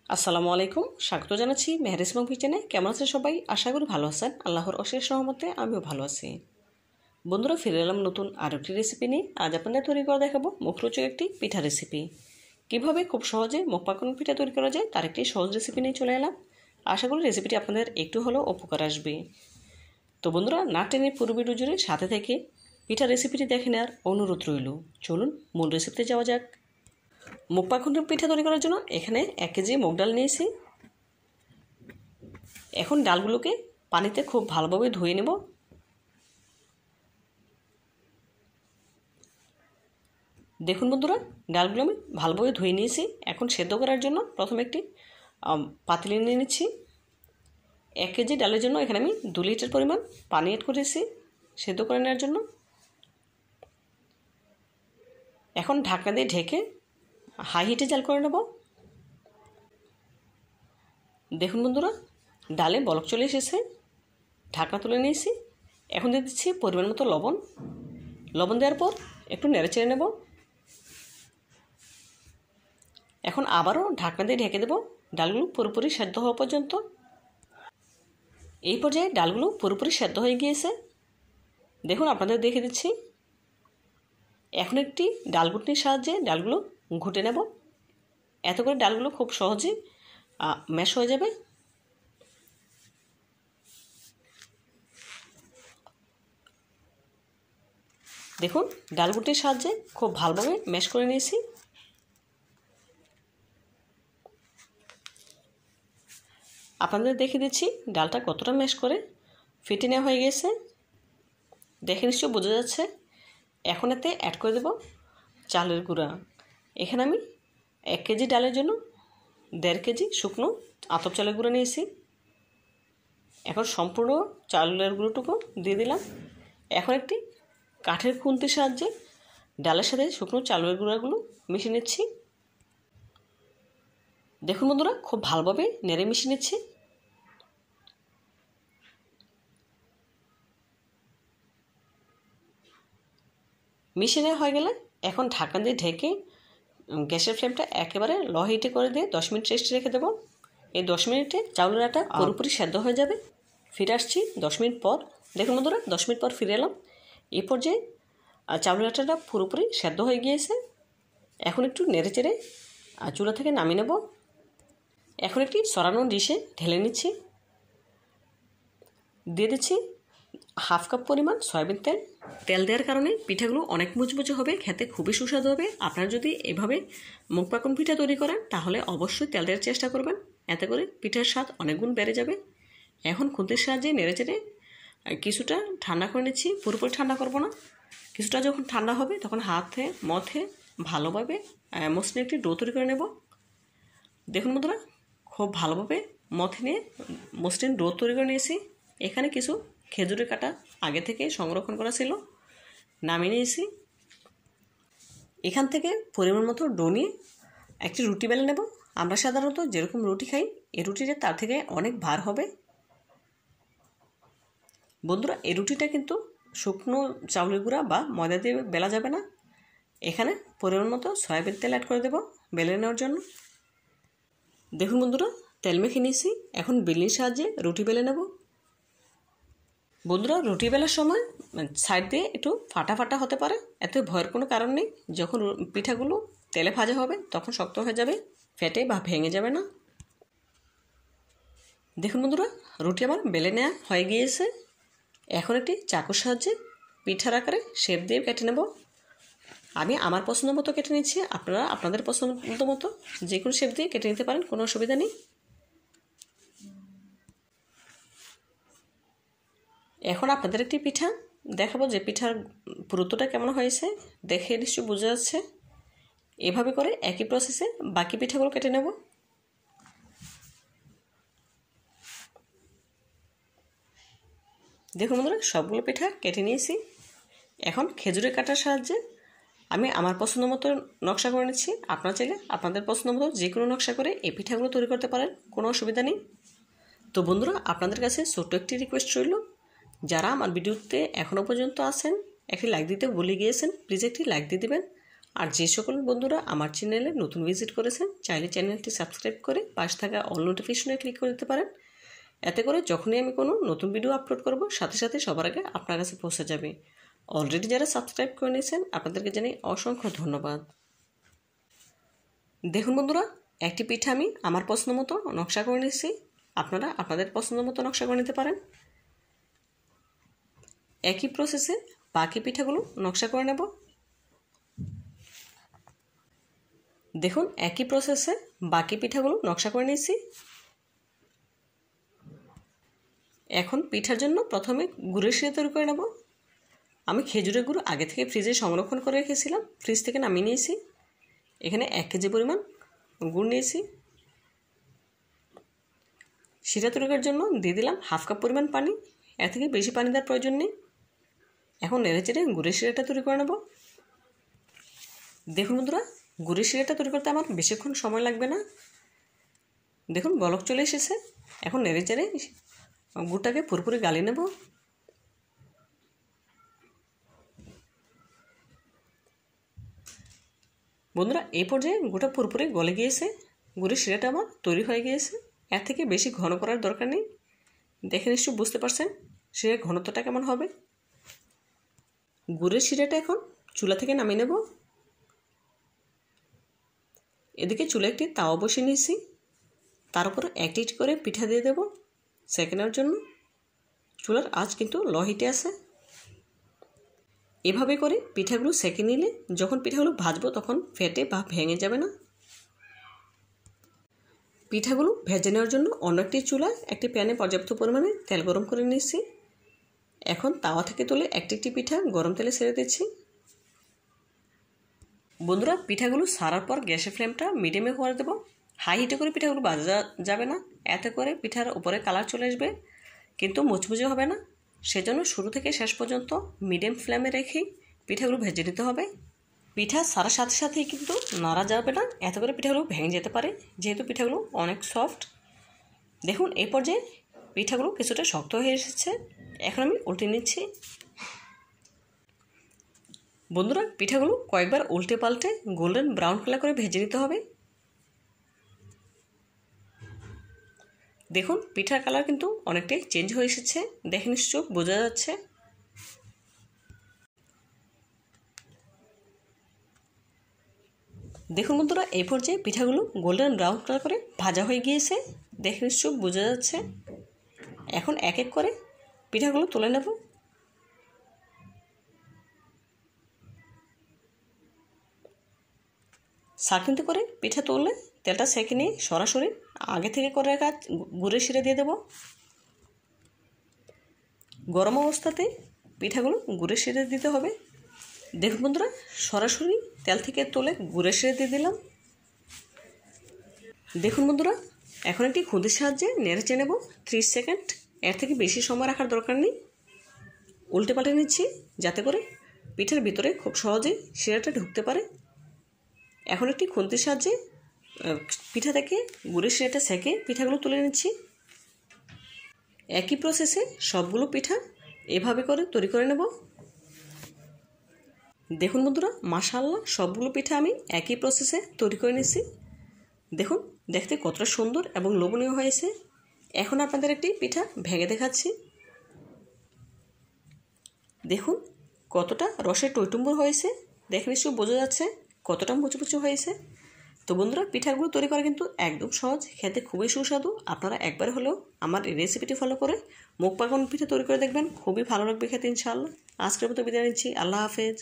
আসসালামু আলাইকুম, স্বাগত জানাচ্ছি মেহরিস এবং কিচেনে। কেমন আছেন সবাই? আশা করি ভালো আছেন। আল্লাহর অশেষ রহমতে আমিও ভালো আছি। বন্ধুরা, ফিরে এলাম নতুন আর একটি রেসিপি নিয়ে। আজ আপনাদের তৈরি করে দেখাবো মুখরোচক একটি পিঠা রেসিপি। কীভাবে খুব সহজে মুখ পাকানো পিঠা তৈরি করা যায় তার একটি সহজ রেসিপি নিয়ে চলে এলাম। আশা করি রেসিপিটি আপনাদের একটু হলেও উপকার আসবে। তো বন্ধুরা, না টেনে পুরো ভিডিও জুড়ে সাথে থেকে পিঠা রেসিপিটি দেখে নেওয়ার অনুরোধ রইল। চলুন মূল রেসিপিতে যাওয়া যাক। মুখ পাকানো পিঠা তৈরি করার জন্য এখানে 1 কেজি মুগ ডাল নিয়েছি। এখন ডালগুলোকে পানিতে খুব ভালোভাবে ধুয়ে নেব। দেখুন বন্ধুরা, ডালগুলো আমি ভালোভাবে ধুয়ে নিয়েছি। এখন সেদ্ধ করার জন্য প্রথমে একটি পাতিলে নিয়ে নিচ্ছি। 1 কেজি ডালের জন্য এখানে আমি 2 লিটার পরিমাণ পানি অ্যাড করেছি সেদ্ধ করে নেওয়ার জন্য। এখন ঢাকনা দিয়ে ঢেকে হাই হিটে জাল করে নেব। দেখুন বন্ধুরা, ডালে বলক চলে এসেছে। ঢাকনা তুলে নিয়েছি। এখন দিয়ে দিচ্ছি পরিমাণ মতো লবণ। লবণ দেওয়ার পর একটু নেড়ে চেড়ে নেব। এখন আবারও ঢাকনা দিয়ে ঢেকে দেব ডালগুলো পুরোপুরি সেদ্ধ হওয়া পর্যন্ত। এই পর্যায়ে ডালগুলো পুরোপুরি সেদ্ধ হয়ে গিয়েছে। দেখুন, আপনাদের দেখে দিচ্ছি। এখন একটি ডাল ঘুটনির সাহায্যে ডালগুলো ঘুটে নেব। এত করে ডালগুলো খুব সহজে ম্যাশ হয়ে যাবে। দেখুন, ডাল ঘুটনির সাহায্যে খুব ভালোভাবে ম্যাশ করে নিয়েছি। আপনাদের দেখে দিচ্ছি ডালটা কতটা ম্যাশ করে ফেটে নেওয়া হয়ে গেছে। দেখে নিশ্চয় বোঝা যাচ্ছে। এখন এতে অ্যাড করে দেব চালের গুঁড়া। এখানে আমি 1 কেজি ডালের জন্য 1.5 কেজি শুকনো আতপ চালের গুঁড়ো নিয়েছি। এখন সম্পূর্ণ চালের গুঁড়োটুকু দিয়ে দিলাম। এখন একটি কাঠের খুন্তির সাহায্যে ডালের সাথে শুকনো চালের গুঁড়াগুলো মিশিয়ে নিচ্ছি। দেখুন বন্ধুরা, খুব ভালোভাবে নেড়ে মিশিয়ে নিচ্ছি। মিশিয়ে নেওয়া হয়ে গেলে এখন ঢাকনা দিয়ে ঢেকে গ্যাসের ফ্লেমটা একেবারে লো হিটে করে দিয়ে 10 মিনিট রেস্টে রেখে দেবো। এই 10 মিনিটে চাউলের আটা পুরোপুরি সেদ্ধ হয়ে যাবে। ফিরে আসছি 10 মিনিট পর। দেখুন বন্ধুরা, 10 মিনিট পর ফিরে এলাম। এই পর্যায়ে চাউলের আটাটা পুরোপুরি সেদ্ধ হয়ে গিয়েছে। এখন একটু নেড়ে চেড়ে চুলা থেকে নামিয়ে নেব। এখন একটি সরানো ডিশে ঢেলে নিচ্ছি। দিয়ে দিচ্ছি 1/2 কাপ পরিমাণ সয়াবিন তেল। তেল দেওয়ার কারণে পিঠাগুলো অনেক মুচমুচে হবে, খেতে খুবই সুস্বাদু হবে। আপনারা যদি এভাবে মুখ পাকানো পিঠা তৈরি করেন তাহলে অবশ্যই তেল দেওয়ার চেষ্টা করবেন। এতে করে পিঠার স্বাদ অনেক গুণ বেড়ে যাবে। এখন খুন্তির সাহায্যে নেড়ে চেড়ে কিছুটা ঠান্ডা করে নিচ্ছি। পুরোপুরি ঠান্ডা করব না। কিছুটা যখন ঠান্ডা হবে তখন হাতে মথে ভালোভাবে মসৃণ একটি ডো তৈরি করে নেব। দেখুন বন্ধুরা, খুব ভালোভাবে মথে নিয়ে মসৃণ ডো তৈরি করে নিয়েছি। এখানে কিছু খেজুরের কাটা আগে থেকে সংরক্ষণ করা ছিল, নামিয়ে নিয়েছি। এখান থেকে পরিমাণ মতো ডো নিয়ে একটি রুটি বেলে নেব। আমরা সাধারণত যেরকম রুটি খাই এই রুটিটা তার থেকে অনেক ভার হবে। বন্ধুরা, এই রুটিটা কিন্তু শুকনো চাউলের গুঁড়া বা ময়দা দিয়ে বেলা যাবে না। এখানে পরিমাণ মতো সয়াবিন তেল অ্যাড করে দেব বেলে নেওয়ার জন্য। দেখুন বন্ধুরা, তেল মেখে নিয়েছি। এখন বেলনির সাহায্যে রুটি বেলে নেব। বন্ধুরা, রুটি বেলার সময় সাইড দিয়ে একটু ফাটা ফাটা হতে পারে, এতে ভয়ের কোনো কারণ নেই। যখন পিঠাগুলো তেলে ভাজা হবে তখন শক্ত হয়ে যাবে, ফেটে বা ভেঙে যাবে না। দেখুন বন্ধুরা, রুটি আমার বেলে নেওয়া হয়ে গিয়েছে। এখন একটি চাকুর সাহায্যে পিঠার আকারে শেপ দিয়ে কেটে নেব। আমি আমার পছন্দ মতো কেটে নিচ্ছি। আপনারা আপনাদের পছন্দ মতো যে কোনো শেপ দিয়ে কেটে নিতে পারেন, কোনো অসুবিধা নেই। এখন আপনাদের একটি পিঠা দেখাবো যে পিঠার পুরুত্বটা কেমন হয়েছে। দেখে নিশ্চয়ই বোঝা যাচ্ছে। এভাবে করে একই প্রসেসে বাকি পিঠাগুলো কেটে নেব। দেখুন বন্ধুরা, সবগুলো পিঠা কেটে নিয়েছি। এখন খেজুরের কাটার সাহায্যে আমি আমার পছন্দ মতো নকশা করে নিচ্ছি। আপনারা চাইলে আপনাদের পছন্দ মতো যে কোনো নকশা করে এই পিঠাগুলো তৈরি করতে পারেন, কোনো অসুবিধা নেই। তো বন্ধুরা, আপনাদের কাছে ছোট্ট একটি রিকোয়েস্ট রইল, যারা আমার ভিডিওতে এখনও পর্যন্ত আছেন একটি লাইক দিতে ভুলে গিয়েছেন, প্লিজ একটি লাইক দিয়ে দেবেন। আর যে সকল বন্ধুরা আমার চ্যানেলে নতুন ভিজিট করেছেন চাইলে চ্যানেলটি সাবস্ক্রাইব করে পাশে থাকা অল নোটিফিকেশনে ক্লিক করে দিতে পারেন। এতে করে যখনই আমি কোনো নতুন ভিডিও আপলোড করব সাথে সাথে সবার আগে আপনার কাছে পৌঁছে যাবে। অলরেডি যারা সাবস্ক্রাইব করে নিয়েছেন আপনাদেরকে জানাই অসংখ্য ধন্যবাদ। দেখুন বন্ধুরা, একটি পিঠা আমি আমার পছন্দ মতো নকশা করে নিয়েছি, আপনারা আপনাদের পছন্দ মতো নকশা করে নিতে পারেন। একই প্রসেসে বাকি পিঠাগুলো নকশা করে নেব। দেখুন একই প্রসেসে বাকি পিঠাগুলো নকশা করে নিয়েছি। এখন পিঠার জন্য প্রথমে গুড়ের শিরা তৈরি করে নেব। আমি খেজুরের গুড় আগে থেকে ফ্রিজে সংরক্ষণ করে রেখেছিলাম, ফ্রিজ থেকে নামিয়ে নিয়েছি। এখানে 1 কেজি পরিমাণ গুড় নিয়েছি। শিরা তৈরি করার জন্য দিয়ে দিলাম 1/2 কাপ পরিমাণ পানি, এর থেকে বেশি পানি দেওয়ার প্রয়োজন নেই। এখন নেড়েচেড়ে গুড়ের শিরাটা তৈরি করে নেব। দেখুন বন্ধুরা, গুড়ের শিরাটা তৈরি করতে আমার বেশিক্ষণ সময় লাগবে না। দেখুন বলক চলে এসেছে। এখন নেড়েচেড়ে গুড়টাকে পুরোপুরি গালিয়ে নেব। বন্ধুরা, এই পর্যায়ে গুড়টা পুরোপুরি গলে গিয়েছে, গুড়ের শিরাটা আমার তৈরি হয়ে গিয়েছে। এর থেকে বেশি ঘন করার দরকার নেই। দেখে নিশ্চয়ই বুঝতে পারছেন শিরার ঘনত্বটা কেমন হবে। গুড়ের শিরাটা এখন চুলা থেকে নামিয়ে নেব। এদিকে চুলা একটি তাওয়া বসিয়ে নিয়েছি, তার উপর একটি করে পিঠা দিয়ে দেব সেকেন্ডের জন্য। চুলার আঁচ কিন্তু লো হিটে আছে। এভাবে করে পিঠাগুলো সেকে নিলে যখন পিঠাগুলো ভাজবো তখন ফেটে বা ভেঙে যাবে না। পিঠাগুলো ভেজে নেওয়ার জন্য অন্য একটি চুলায় একটি প্যানে পর্যাপ্ত পরিমাণে তেল গরম করে নিয়েছি। এখন তাওয়া থেকে তুলে একটি একটি পিঠা গরম তেলে ছেড়ে দিচ্ছি। বন্ধুরা, পিঠাগুলো সারার পর গ্যাসের ফ্লেমটা মিডিয়ামে করে দেবো। হাই হিটে করে পিঠাগুলো ভাজা যাবে না, এতে করে পিঠার উপরে কালার চলে আসবে কিন্তু মুচমুচে হবে না। সেজন্য শুরু থেকে শেষ পর্যন্ত মিডিয়াম ফ্লেমে রেখেই পিঠাগুলো ভেজে নিতে হবে। পিঠা সারার সাথে সাথেই কিন্তু নাড়া যাবে না, এতে করে পিঠাগুলো ভেঙে যেতে পারে, যেহেতু পিঠাগুলো অনেক সফট। দেখুন এই পর্যায়ে পিঠাগুলো কিছুটা শক্ত হয়ে এসেছে। এখন আমি উল্টে নিচ্ছি। বন্ধুরা, পিঠাগুলো কয়েকবার উল্টে পাল্টে গোল্ডেন ব্রাউন কালার করে ভেজে নিতে হবে। দেখুন পিঠার কালার কিন্তু অনেকটাই চেঞ্জ হয়ে এসেছে, দেখে নিশ্চয় বোঝা যাচ্ছে। দেখুন বন্ধুরা, এই পর্যায়ে পিঠাগুলো গোল্ডেন ব্রাউন কালার করে ভাজা হয়ে গিয়েছে, দেখে নিশ্চয় বোঝা যাচ্ছে। এখন এক এক করে পিঠাগুলো তুলে নেব। সার্কিনতে করে পিঠা তুললে তেলটা সেঁকে নিয়ে সরাসরি আগে থেকে করে রাখা গুড়ের শিরা দিয়ে দেব। গরম অবস্থাতে পিঠাগুলো গুড়ের শিরা দিতে হবে। দেখুন বন্ধুরা, সরাসরি তেল থেকে তুলে গুড়ের শিরা দিয়ে দিলাম। দেখুন বন্ধুরা, এখন একটি খুন্তির সাহায্যে নেড়েচে নেব 30 সেকেন্ড, এর থেকে বেশি সময় রাখার দরকার নেই। উল্টে পাল্টে নিচ্ছি যাতে করে পিঠার ভিতরে খুব সহজেই শিরাটা ঢুকতে পারে। এখন একটি খুন্তির সাহায্যে পিঠা থেকে গুড়ের শিরাটা সেঁকে পিঠাগুলো তুলে নিচ্ছি। একই প্রসেসে সবগুলো পিঠা এভাবে করে তৈরি করে নেব। দেখুন বন্ধুরা, মাশাআল্লাহ সবগুলো পিঠা আমি একই প্রসেসে তৈরি করে নিচ্ছি। দেখুন দেখতে কতটা সুন্দর এবং লোভনীয় হয়েছে। এখন আপনাদের একটি পিঠা ভেঙে দেখাচ্ছি। দেখুন কতটা রসে টইটুম্বর হয়েছে, দেখে নিশ্চয়ই বোঝা যাচ্ছে কতটা মুচমুচে হয়েছে। তো বন্ধুরা, পিঠাগুলো তৈরি করা কিন্তু একদম সহজ, খেতে খুবই সুস্বাদু। আপনারা একবার হলেও আমার এই রেসিপিটি ফলো করে মুখ পাকানো পিঠা তৈরি করে দেখবেন, খুবই ভালো লাগবে খেতে ইনশাআল্লাহ। আজকের মতো বিদায় নিচ্ছি, আল্লাহ হাফেজ।